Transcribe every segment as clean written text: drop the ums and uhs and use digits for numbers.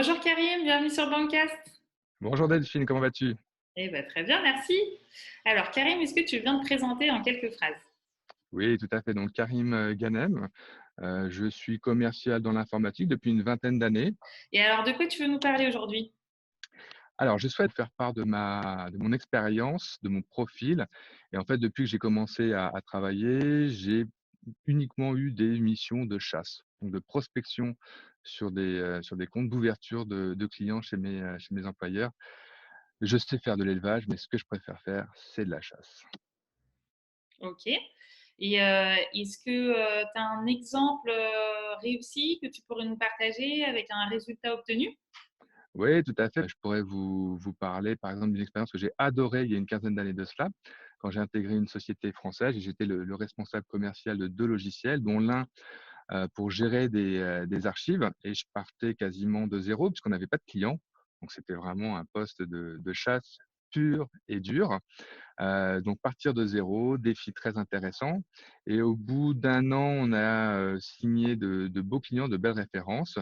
Bonjour Karim, bienvenue sur Bancast. Bonjour Delphine, comment vas-tu? Eh ben, très bien, merci. Alors Karim, est-ce que tu viens te présenter en quelques phrases? Oui, tout à fait. Donc Karim Ganem, je suis commercial dans l'informatique depuis une vingtaine d'années. Et alors de quoi tu veux nous parler aujourd'hui? Alors, je souhaite faire part de mon expérience, de mon profil. Et en fait, depuis que j'ai commencé à travailler, j'ai uniquement eu des missions de chasse, donc de prospection sur des comptes d'ouverture de clients chez mes employeurs. Je sais faire de l'élevage, mais ce que je préfère faire, c'est de la chasse. Ok. Et est-ce que tu as un exemple réussi que tu pourrais nous partager avec un résultat obtenu? Oui, tout à fait. Je pourrais vous parler, par exemple, d'une expérience que j'ai adorée il y a une quinzaine d'années de cela, quand j'ai intégré une société française et j'étais le responsable commercial de 2 logiciels, dont l'un, pour gérer des archives et je partais quasiment de zéro puisqu'on n'avait pas de clients. Donc c'était vraiment un poste de chasse pur et dur. Donc partir de zéro, défi très intéressant et au bout d'un an, on a, signé de beaux clients, de belles références,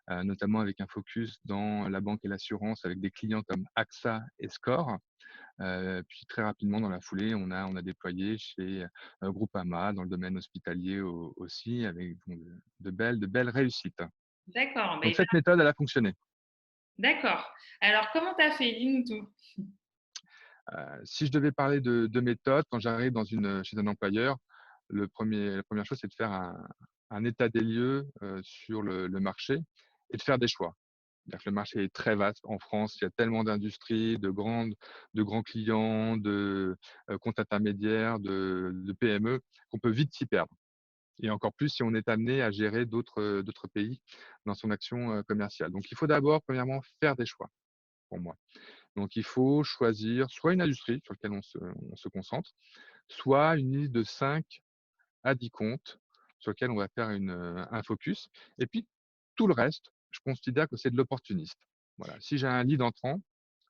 notamment avec un focus dans la banque et l'assurance avec des clients comme AXA et SCOR. Puis très rapidement dans la foulée, on a déployé chez, Groupama dans le domaine hospitalier aussi avec bon de belles réussites. D'accord, Donc ben, cette méthode, elle a fonctionné. d'accord. Alors comment tu as fait? Dis-nous tout. Si je devais parler de méthode, quand j'arrive chez un employeur, la première chose, c'est de faire un état des lieux, sur le marché et de faire des choix. C'est-à-dire que le marché est très vaste. En France, il y a tellement d'industries, de grands clients, comptes intermédiaires, de PME, qu'on peut vite s'y perdre et encore plus si on est amené à gérer d'autres pays dans son action, commerciale. Donc il faut d'abord, premièrement, faire des choix, pour moi. Donc il faut choisir soit une industrie sur laquelle on se concentre, soit une liste de 5 à 10 comptes sur lesquels on va faire un focus et puis tout le reste, je considère que c'est de l'opportuniste. Voilà, si j'ai un lead entrant,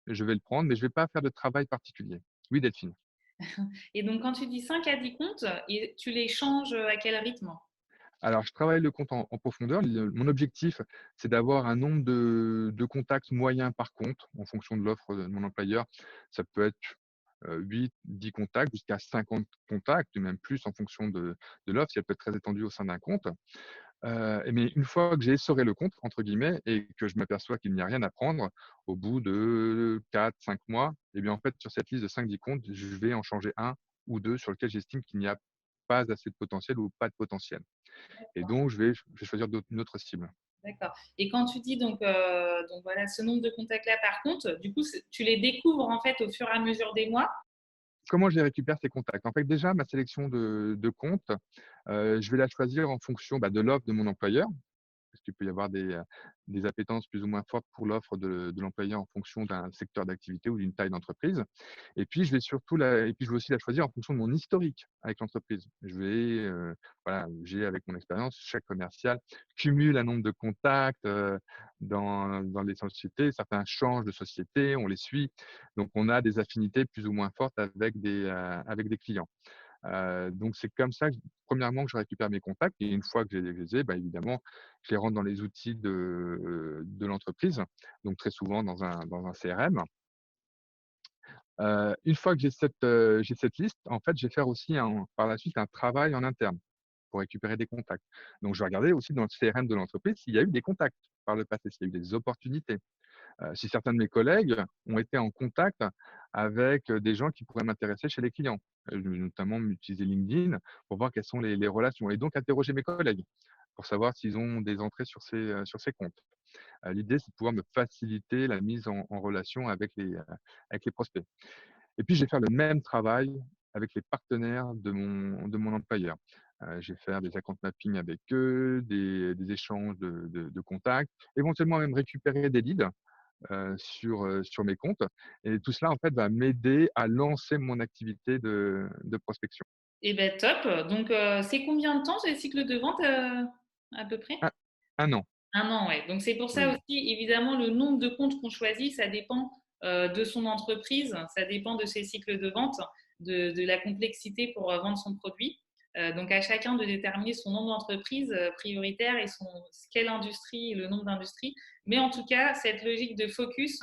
je vais le prendre, mais je ne vais pas faire de travail particulier. Oui, Delphine? Et donc quand tu dis 5 à 10 comptes, et tu les changes à quel rythme? Alors, je travaille le compte en profondeur. Mon objectif, c'est d'avoir un nombre de contacts moyens par compte en fonction de l'offre de mon employeur. Ça peut être 8-10 contacts jusqu'à 50 contacts, et même plus en fonction de l'offre, si elle peut être très étendue au sein d'un compte. Mais une fois que j'ai «essoré le compte» entre guillemets et que je m'aperçois qu'il n'y a rien à prendre, au bout de 4-5 mois, et bien, en fait, sur cette liste de 5-10 comptes, je vais en changer un ou 2 sur lesquels j'estime qu'il n'y a pas assez de potentiel ou pas de potentiel. Et donc, je vais choisir une autre cible. D'accord. Et quand tu dis donc voilà, ce nombre de contacts-là par compte, du coup, tu les découvres en fait au fur et à mesure des mois? Comment je les récupère ces contacts? En fait, déjà, ma sélection de comptes, je vais la choisir en fonction, bah, de l'offre de mon employeur. Parce qu'il peut y avoir des appétences plus ou moins fortes pour l'offre de l'employeur en fonction d'un secteur d'activité ou d'une taille d'entreprise. Et puis, je vais aussi la choisir en fonction de mon historique avec l'entreprise. Voilà, j'ai avec mon expérience, chaque commercial cumule un nombre de contacts, dans les sociétés. Certains changent de société, on les suit. Donc, on a des affinités plus ou moins fortes avec des clients. Donc c'est comme ça, premièrement, que je récupère mes contacts et une fois que je les ai, bah, évidemment, je les rentre dans les outils de l'entreprise, donc très souvent dans un CRM. Une fois que j'ai cette liste, en fait, je vais faire aussi par la suite un travail en interne pour récupérer des contacts. Donc je vais regarder aussi dans le CRM de l'entreprise s'il y a eu des contacts par le passé, s'il y a eu des opportunités. Si certains de mes collègues ont été en contact avec des gens qui pourraient m'intéresser chez les clients. Je vais notamment utiliser LinkedIn pour voir quelles sont les relations et donc interroger mes collègues pour savoir s'ils ont des entrées sur ces comptes. L'idée, c'est de pouvoir me faciliter la mise en relation avec les prospects. Et puis, je vais faire le même travail avec les partenaires de mon employeur. Je vais faire des account mapping avec eux, des échanges de contacts, éventuellement même récupérer des leads sur mes comptes et tout cela, en fait, va m'aider à lancer mon activité de prospection. Eh ben top. Donc c'est combien de temps ce cycle de vente à peu près? Un 1 an, 1 an, ouais. Donc c'est pour ça oui. aussi, évidemment, le nombre de comptes qu'on choisit, ça dépend de son entreprise, ça dépend de ses cycles de vente, de la complexité pour vendre son produit. Donc à chacun de déterminer son nombre d'entreprises prioritaires et quelle industrie et le nombre d'industries. Mais en tout cas, cette logique de focus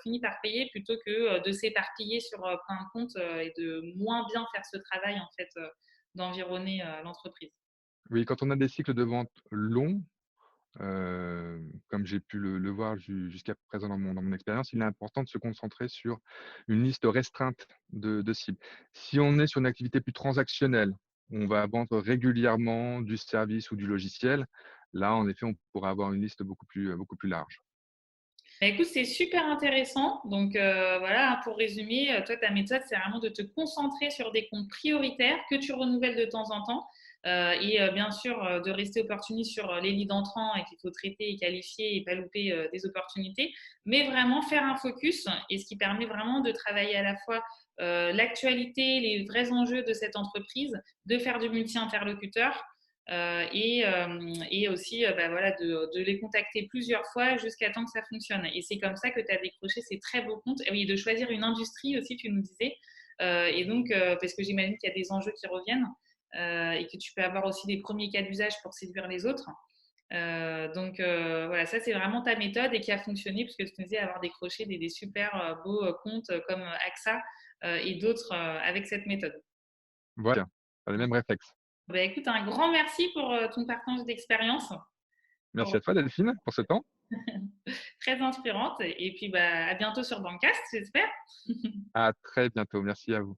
finit par payer plutôt que de s'éparpiller sur plein de comptes et de moins bien faire ce travail en fait d'environner l'entreprise. Oui, quand on a des cycles de vente longs, comme j'ai pu le voir jusqu'à présent dans mon expérience, il est important de se concentrer sur une liste restreinte de cibles. Si on est sur une activité plus transactionnelle, on va vendre régulièrement du service ou du logiciel, là, en effet, on pourra avoir une liste beaucoup plus large. Bah, écoute, c'est super intéressant. Donc voilà, pour résumer, toi, ta méthode, c'est vraiment de te concentrer sur des comptes prioritaires que tu renouvelles de temps en temps. Et bien sûr, de rester opportuniste sur les leads entrants et qu'il faut traiter et qualifier et pas louper des opportunités, mais vraiment faire un focus et ce qui permet vraiment de travailler à la fois l'actualité, les vrais enjeux de cette entreprise, de faire du multi-interlocuteur et aussi bah, voilà, de les contacter plusieurs fois jusqu'à temps que ça fonctionne. Et c'est comme ça que tu as décroché ces très beaux comptes. Et oui, de choisir une industrie aussi, tu nous disais. Et donc, parce que j'imagine qu'il y a des enjeux qui reviennent et que tu peux avoir aussi des premiers cas d'usage pour séduire les autres. Donc voilà, ça c'est vraiment ta méthode et qui a fonctionné puisque tu nous disais avoir décroché des super beaux comptes comme AXA et d'autres avec cette méthode. Voilà, tu as les mêmes réflexes. Bah, écoute, un grand merci pour ton partage d'expérience. Merci à toi, Delphine, pour ce temps. Très inspirante. Et puis, bah, à bientôt sur Bancast, j'espère. À très bientôt. Merci à vous.